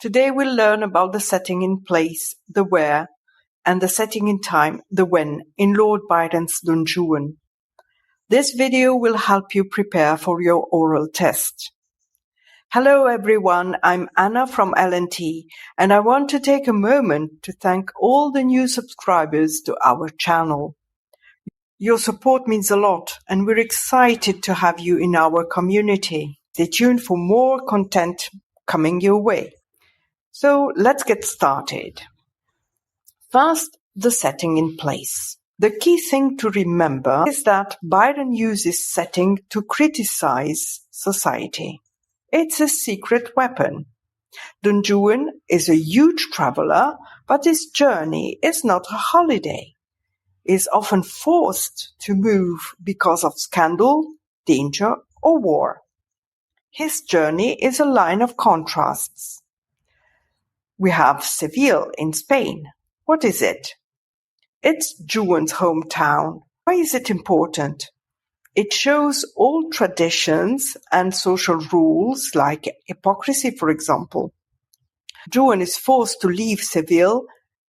Today we'll learn about the setting in place, the where, and the setting in time, the when, in Lord Byron's Don Juan. This video will help you prepare for your oral test. Hello everyone, I'm Anna from L&T, and I want to take a moment to thank all the new subscribers to our channel. Your support means a lot, and we're excited to have you in our community. Stay tuned for more content coming your way. So let's get started. First, the setting in place. The key thing to remember is that Byron uses setting to criticize society. It's a secret weapon. Don Juan is a huge traveler, but his journey is not a holiday. He is often forced to move because of scandal, danger, or war. His journey is a line of contrasts. We have Seville in Spain. What is it? It's Juan's hometown. Why is it important? It shows old traditions and social rules like hypocrisy, for example. Juan is forced to leave Seville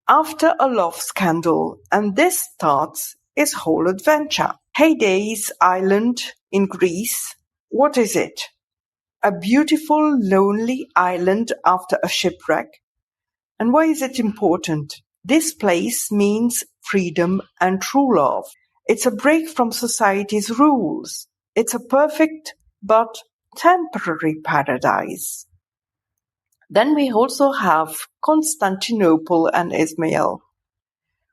after a love scandal, and this starts his whole adventure. Haidee Island in Greece. What is it? A beautiful, lonely island after a shipwreck. And why is it important? This place means freedom and true love. It's a break from society's rules. It's a perfect but temporary paradise. Then we also have Constantinople and Ismail.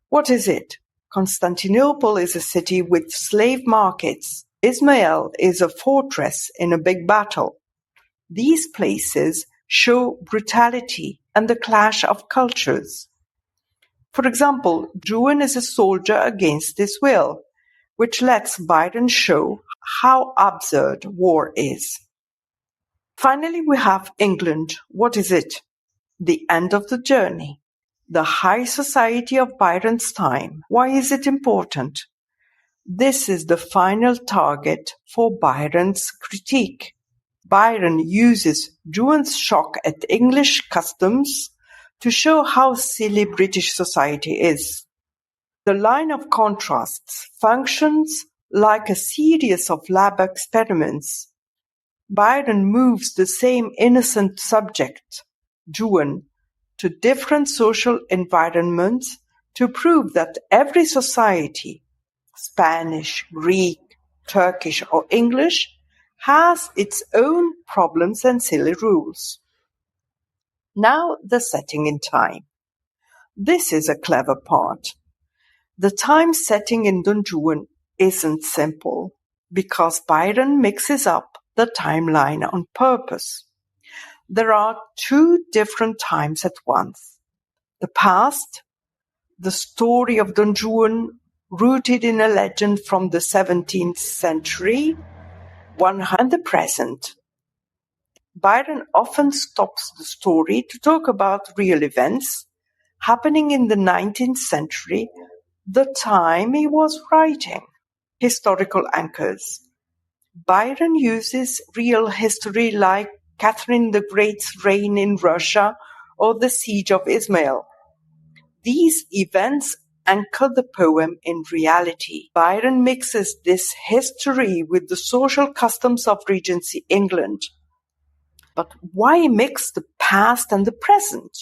What is it? Constantinople is a city with slave markets. Ismail is a fortress in a big battle. These places show brutality and the clash of cultures. For example, Juan is a soldier against his will, which lets Byron show how absurd war is. Finally, we have England. What is it? The end of the journey. The high society of Byron's time. Why is it important? This is the final target for Byron's critique. Byron uses Juan's shock at English customs to show how silly British society is. The line of contrasts functions like a series of lab experiments. Byron moves the same innocent subject, Juan, to different social environments to prove that every society, Spanish, Greek, Turkish, or English, has its own problems and silly rules. Now the setting in time. This is a clever part. The time setting in Don Juan isn't simple because Byron mixes up the timeline on purpose. There are two different times at once. The past, the story of Don Juan rooted in a legend from the 17th century, and the present. Byron often stops the story to talk about real events happening in the 19th century, the time he was writing. Historical anchors. Byron uses real history like Catherine the Great's reign in Russia or the siege of Ismail. These events anchor the poem in reality. Byron mixes this history with the social customs of Regency England. But why mix the past and the present?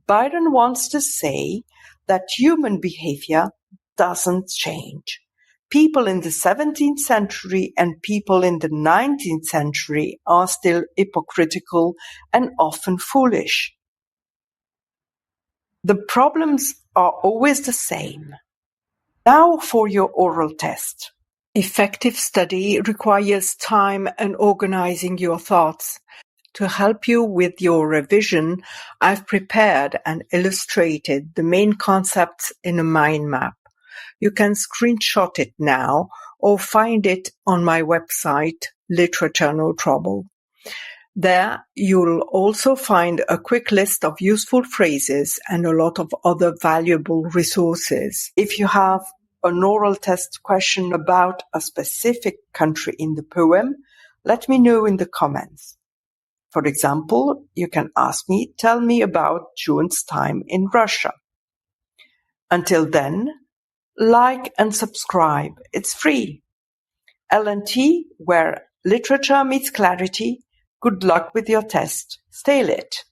Byron wants to say that human behavior doesn't change. People in the 17th century and people in the 19th century are still hypocritical and often foolish. The problems are always the same. Now for your oral test. Effective study requires time and organizing your thoughts. To help you with your revision, I've prepared and illustrated the main concepts in a mind map. You can screenshot it now or find it on my website, Literature No Trouble. There, you'll also find a quick list of useful phrases and a lot of other valuable resources. If you have an oral test question about a specific country in the poem, let me know in the comments. For example, you can ask me, tell me about June's time in Russia. Until then, like and subscribe. It's free. LNT, where literature meets clarity. Good luck with your test. Stay lit.